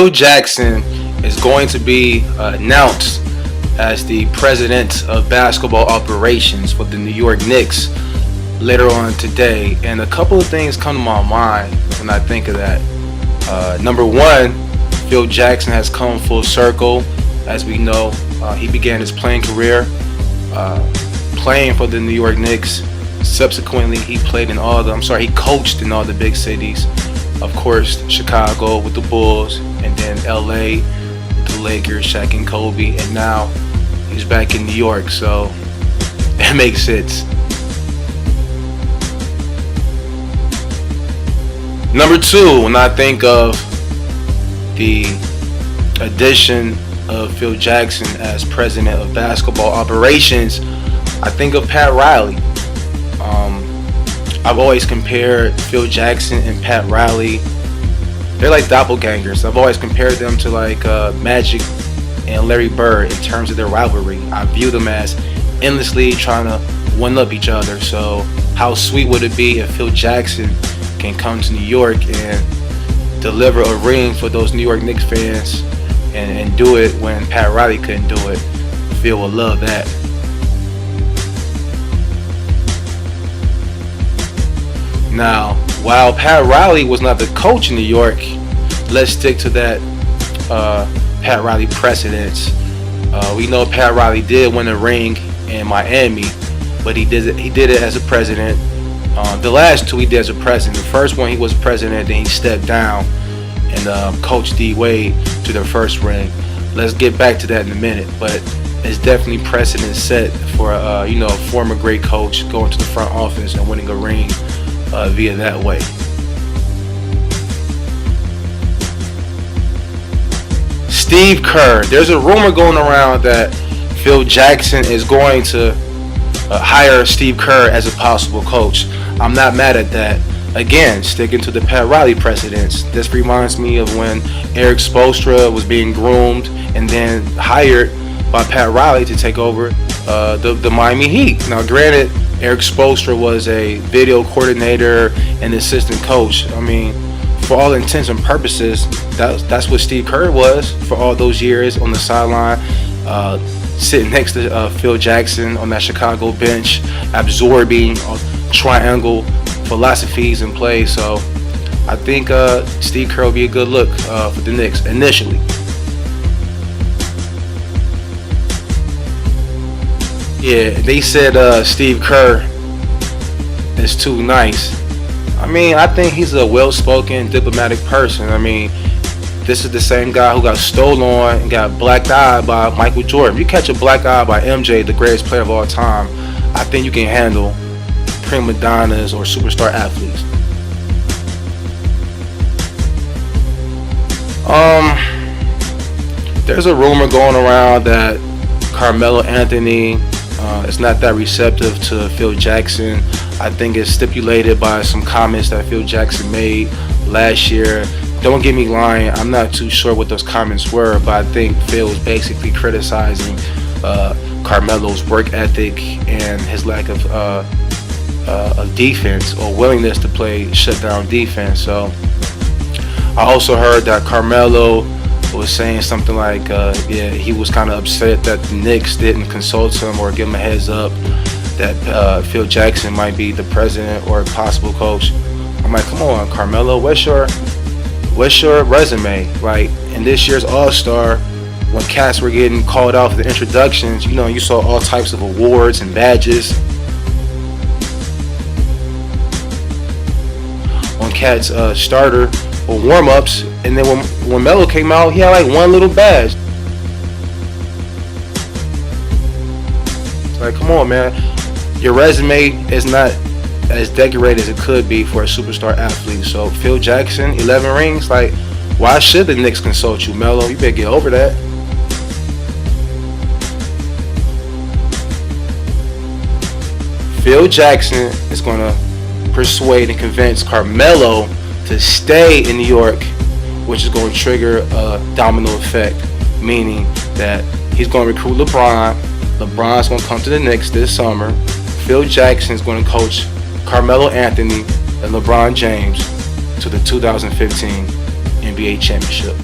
Phil Jackson is going to be announced as the president of basketball operations for the New York Knicks later on today. And a couple of things come to my mind when I think of that. Number one, Phil Jackson has come full circle. As we know, he began his playing career playing for the New York Knicks. Subsequently, he coached in all the big cities. Of course, Chicago with the Bulls, and then LA, the Lakers, Shaq and Kobe, and now he's back in New York, so it makes sense. Number two, when I think of the addition of Phil Jackson as president of basketball operations, I think of Pat Riley. I've always compared Phil Jackson and Pat Riley. They're like doppelgangers. I've always compared them to like Magic and Larry Bird in terms of their rivalry. I view them as endlessly trying to one-up each other. So how sweet would it be if Phil Jackson can come to New York and deliver a ring for those New York Knicks fans and do it when Pat Riley couldn't do it. Phil would love that. Now, while Pat Riley was not the coach in New York, let's stick to that Pat Riley precedence. We know Pat Riley did win a ring in Miami, but he did it as a president. The last two he did as a president. The first one he was president, then he stepped down and coached D Wade to their first ring. Let's get back to that in a minute, but it's definitely precedent set for a former great coach going to the front office and winning a ring via that way. Steve Kerr. There's a rumor going around that Phil Jackson is going to hire Steve Kerr as a possible coach. I'm not mad at that. Again, sticking to the Pat Riley precedents. This reminds me of when Eric Spoelstra was being groomed and then hired by Pat Riley to take over the Miami Heat. Now, granted, Eric Spoelstra was a video coordinator and assistant coach. I mean, for all intents and purposes, that's what Steve Kerr was for all those years on the sideline, sitting next to Phil Jackson on that Chicago bench, absorbing triangle philosophies and play. So I think Steve Kerr will be a good look for the Knicks initially. Yeah, they said Steve Kerr is too nice. I mean, I think he's a well-spoken, diplomatic person. I mean, this is the same guy who got stolen and got blacked eye by Michael Jordan. If you catch a black eye by MJ, the greatest player of all time, I think you can handle prima donnas or superstar athletes. There's a rumor going around that Carmelo Anthony is not that receptive to Phil Jackson. I think it's stipulated by some comments that Phil Jackson made last year. Don't get me lying, I'm not too sure what those comments were, but I think Phil was basically criticizing Carmelo's work ethic and his lack of defense or willingness to play shutdown defense. So I also heard that Carmelo was saying something like, he was kind of upset that the Knicks didn't consult him or give him a heads up that Phil Jackson might be the president or a possible coach. I'm like, come on, Carmelo, what's your resume? Like, in this year's All-Star, when cats were getting called out for the introductions, you saw all types of awards and badges. On cats' starter or warm-ups, and then when Melo came out, he had like one little badge. Like, come on, man. Your resume is not as decorated as it could be for a superstar athlete. So Phil Jackson, 11 rings. Like, why should the Knicks consult you, Melo? You better get over that. Phil Jackson is going to persuade and convince Carmelo to stay in New York, which is going to trigger a domino effect, meaning that he's going to recruit LeBron. LeBron's going to come to the Knicks this summer. Phil Jackson is going to coach Carmelo Anthony and LeBron James to the 2015 NBA championship.